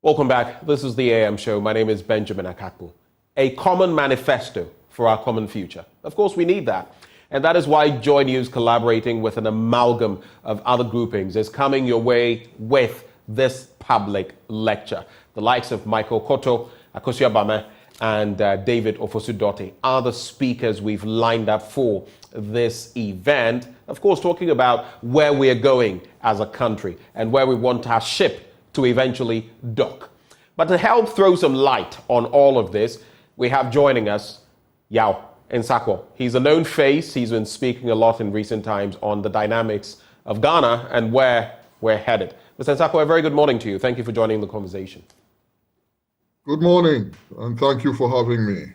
Welcome back. This is the AM show. My name is Benjamin Akakpo. A common manifesto for our common future. Of course, we need that. And that is why JoyNews, collaborating with an amalgam of other groupings, is coming your way with this public lecture. The likes of Michael Koto, Akosia Bame, and David Ofosu-Dotty are the speakers we've lined up for this event. Of course, talking about where we're going as a country and where we want our ship to eventually dock. But to help throw some light on all of this, we have joining us Yao Nsakwo. He's a known face. He's been speaking a lot in recent times on the dynamics of Ghana and where we're headed. Mr. Nsakwo, a very good morning to you. Thank you for joining the conversation. Good morning, and thank you for having me.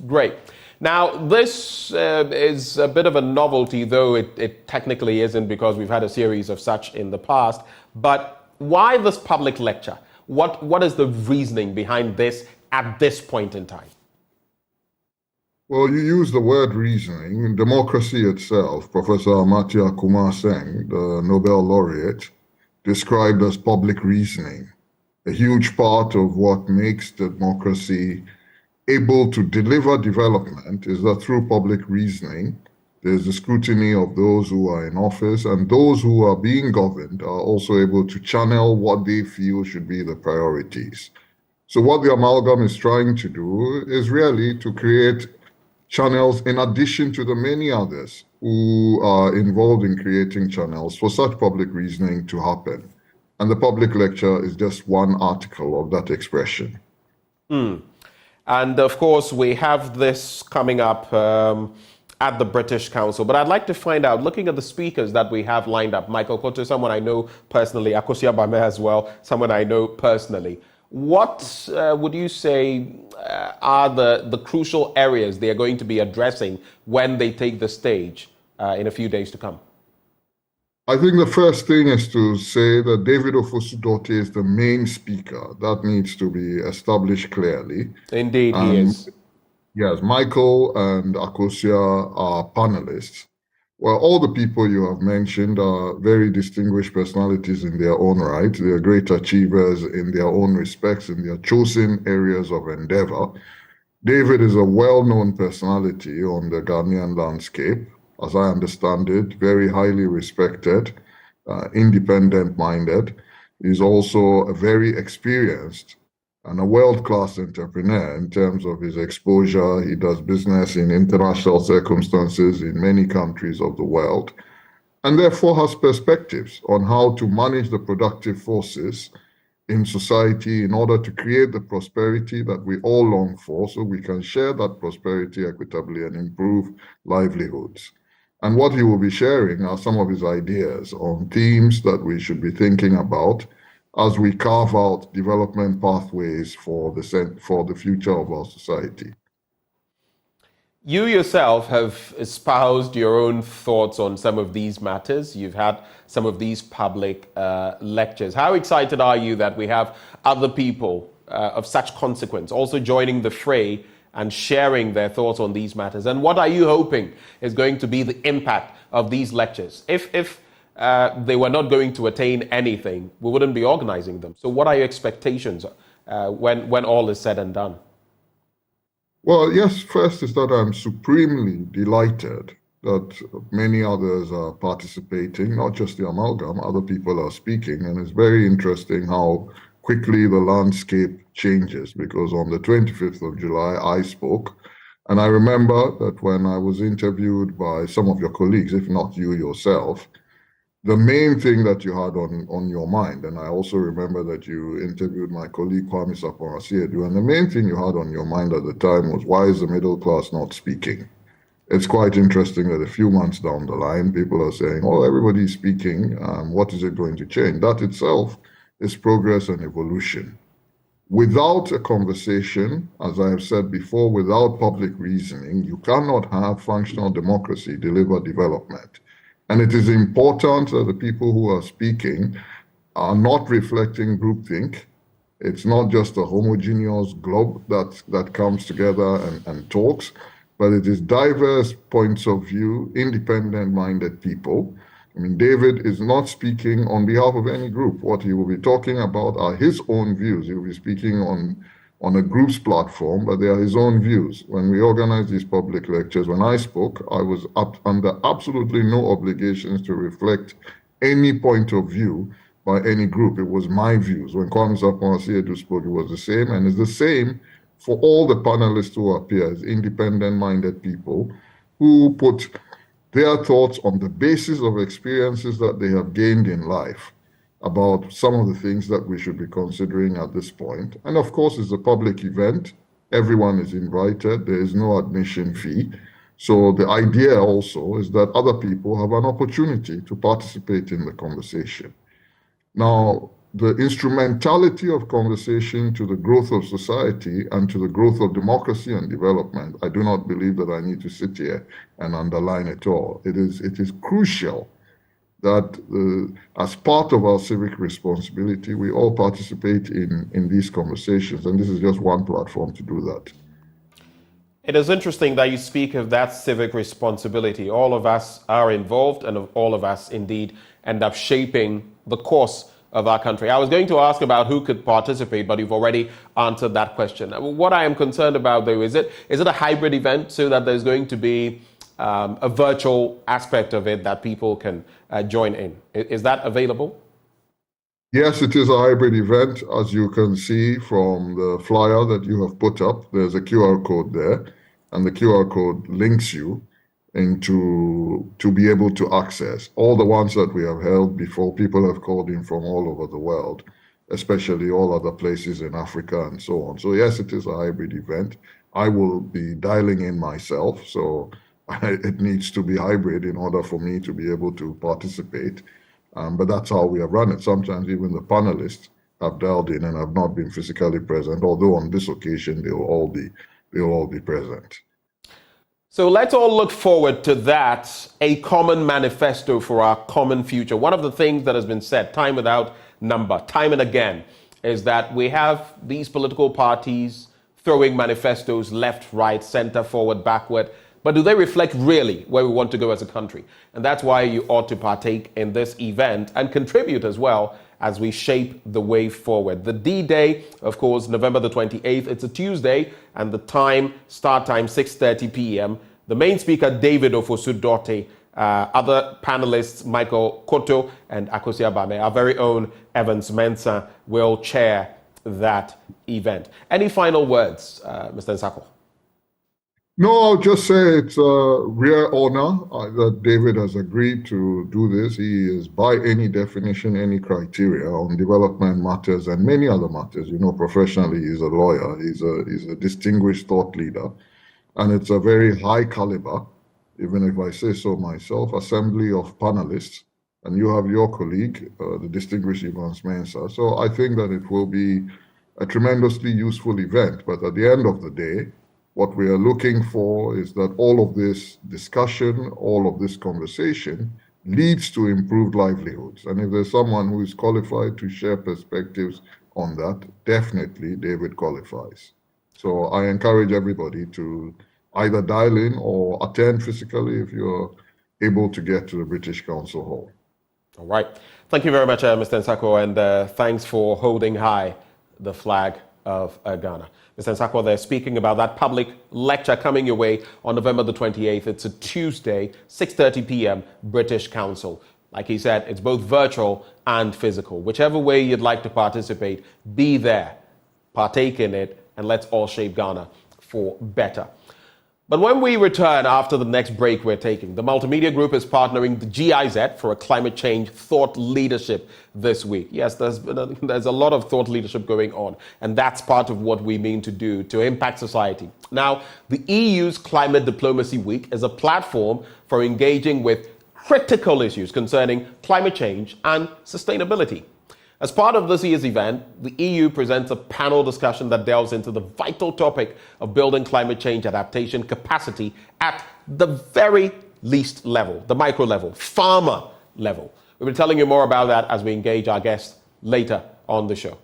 Great. Now, this is a bit of a novelty, though it technically isn't, because we've had a series of such in the past. But why this public lecture? What is the reasoning behind this at this point in time? Well, you use the word reasoning. Democracy itself, Professor Amartya Kumar Singh, the Nobel laureate, described as public reasoning. A huge part of what makes democracy able to deliver development is that through public reasoning, there's the scrutiny of those who are in office, and those who are being governed are also able to channel what they feel should be the priorities. So what the amalgam is trying to do is really to create channels in addition to the many others who are involved in creating channels for such public reasoning to happen. And the public lecture is just one article of that expression. And of course, we have this coming up at the British Council. But I'd like to find out, looking at the speakers that we have lined up, Michael Koto, someone I know personally, Akosia Bame as well, someone I know personally. What would you say are the crucial areas they are going to be addressing when they take the stage in a few days to come? I think the first thing is to say that David Ofosu-Dotty is the main speaker. That needs to be established clearly. Indeed, he is. Yes, Michael and Akosia are panelists. Well, all the people you have mentioned are very distinguished personalities in their own right. They are great achievers in their own respects, in their chosen areas of endeavor. David is a well-known personality on the Ghanaian landscape, as I understand it, very highly respected, independent-minded. He's also a very experienced and a world-class entrepreneur in terms of his exposure. He does business in international circumstances in many countries of the world, and therefore has perspectives on how to manage the productive forces in society in order to create the prosperity that we all long for, so we can share that prosperity equitably and improve livelihoods. And what he will be sharing are some of his ideas on themes that we should be thinking about as we carve out development pathways for the future of our society. You yourself have espoused your own thoughts on some of these matters. You've had some of these public lectures. How excited are you that we have other people of such consequence also joining the fray and sharing their thoughts on these matters? And what are you hoping is going to be the impact of these lectures? If they were not going to attain anything, we wouldn't be organizing them. So what are your expectations when all is said and done? Well, yes, first is that I'm supremely delighted that many others are participating, not just the amalgam, other people are speaking. And it's very interesting how quickly the landscape changes, because on the 25th of July, I spoke. And I remember that when I was interviewed by some of your colleagues, if not you yourself, the main thing that you had on your mind, and I also remember that you interviewed my colleague Kwame Sapon-Asiedu, and the main thing you had on your mind at the time was, why is the middle class not speaking? It's quite interesting that a few months down the line, people are saying, oh, everybody's speaking, what is it going to change? That itself is progress and evolution. Without a conversation, as I have said before, without public reasoning, you cannot have functional democracy deliver development. And it is important that the people who are speaking are not reflecting groupthink. It's not just a homogeneous globe that comes together and talks, but it is diverse points of view, independent-minded people I mean, David is not speaking on behalf of any group. What he will be talking about are his own views. He will be speaking on a group's platform, but they are his own views. When we organized these public lectures, when I spoke, I was under absolutely no obligations to reflect any point of view by any group. It was my views. When Kwamsa Ponsiadu spoke, it was the same, and it's the same for all the panelists who appear as independent-minded people who put their thoughts on the basis of experiences that they have gained in life about some of the things that we should be considering at this point. And of course, it's a public event. Everyone is invited. There is no admission fee. So the idea also is that other people have an opportunity to participate in the conversation. Now, the instrumentality of conversation to the growth of society and to the growth of democracy and development, I do not believe that I need to sit here and underline it all. It is crucial that as part of our civic responsibility, we all participate in these conversations, and this is just one platform to do that. It is interesting that you speak of that civic responsibility. All of us are involved, and all of us indeed end up shaping the course of our country. I was going to ask about who could participate, but you've already answered that question. What I am concerned about, though, is it a hybrid event so that there's going to be a virtual aspect of it that people can join in? Is that available? Yes, it is a hybrid event. As you can see from the flyer that you have put up, there's a QR code there, and the QR code links you to be able to access all the ones that we have held before. People have called in from all over the world, especially all other places in Africa and so on. So yes, it is a hybrid event. I will be dialing in myself, so it needs to be hybrid in order for me to be able to participate. But that's how we have run it. Sometimes even the panelists have dialed in and have not been physically present, although on this occasion they'll all be present. So let's all look forward to that, a common manifesto for our common future. One of the things that has been said time without number, time and again, is that we have these political parties throwing manifestos left, right, center, forward, backward. But do they reflect really where we want to go as a country? And that's why you ought to partake in this event and contribute as well as we shape the way forward. The D-Day, of course, November the 28th. It's a Tuesday, and the start time, 6:30 p.m. The main speaker, David Ofosu-Dorte, other panelists, Michael Koto and Akosi Abame, our very own Evans Mensah, will chair that event. Any final words, Mr. Nsako? No, I'll just say it's a rare honor that David has agreed to do this. He is, by any definition, any criteria on development matters and many other matters. You know, professionally, he's a lawyer. He's a distinguished thought leader. And it's a very high caliber, even if I say so myself, assembly of panelists. And you have your colleague, the distinguished Evans Mensah. So I think that it will be a tremendously useful event. But at the end of the day, what we are looking for is that all of this discussion, all of this conversation leads to improved livelihoods. And if there's someone who is qualified to share perspectives on that, definitely David qualifies. So I encourage everybody to either dial in or attend physically if you're able to get to the British Council Hall. All right. Thank you very much, Mr. Nsako, and thanks for holding high the flag of Ghana. Mr. Nsako, they're speaking about that public lecture coming your way on November the 28th. It's a Tuesday, 6:30 p.m., British Council. Like he said, it's both virtual and physical. Whichever way you'd like to participate, be there, partake in it, and let's all shape Ghana for better. But when we return after the next break we're taking, the Multimedia Group is partnering the GIZ for a climate change thought leadership this week. Yes, there's a lot of thought leadership going on, and that's part of what we mean to do to impact society. Now, the EU's Climate Diplomacy Week is a platform for engaging with critical issues concerning climate change and sustainability. As part of this year's event, the EU presents a panel discussion that delves into the vital topic of building climate change adaptation capacity at the very least level, the micro level, farmer level. We'll be telling you more about that as we engage our guests later on the show.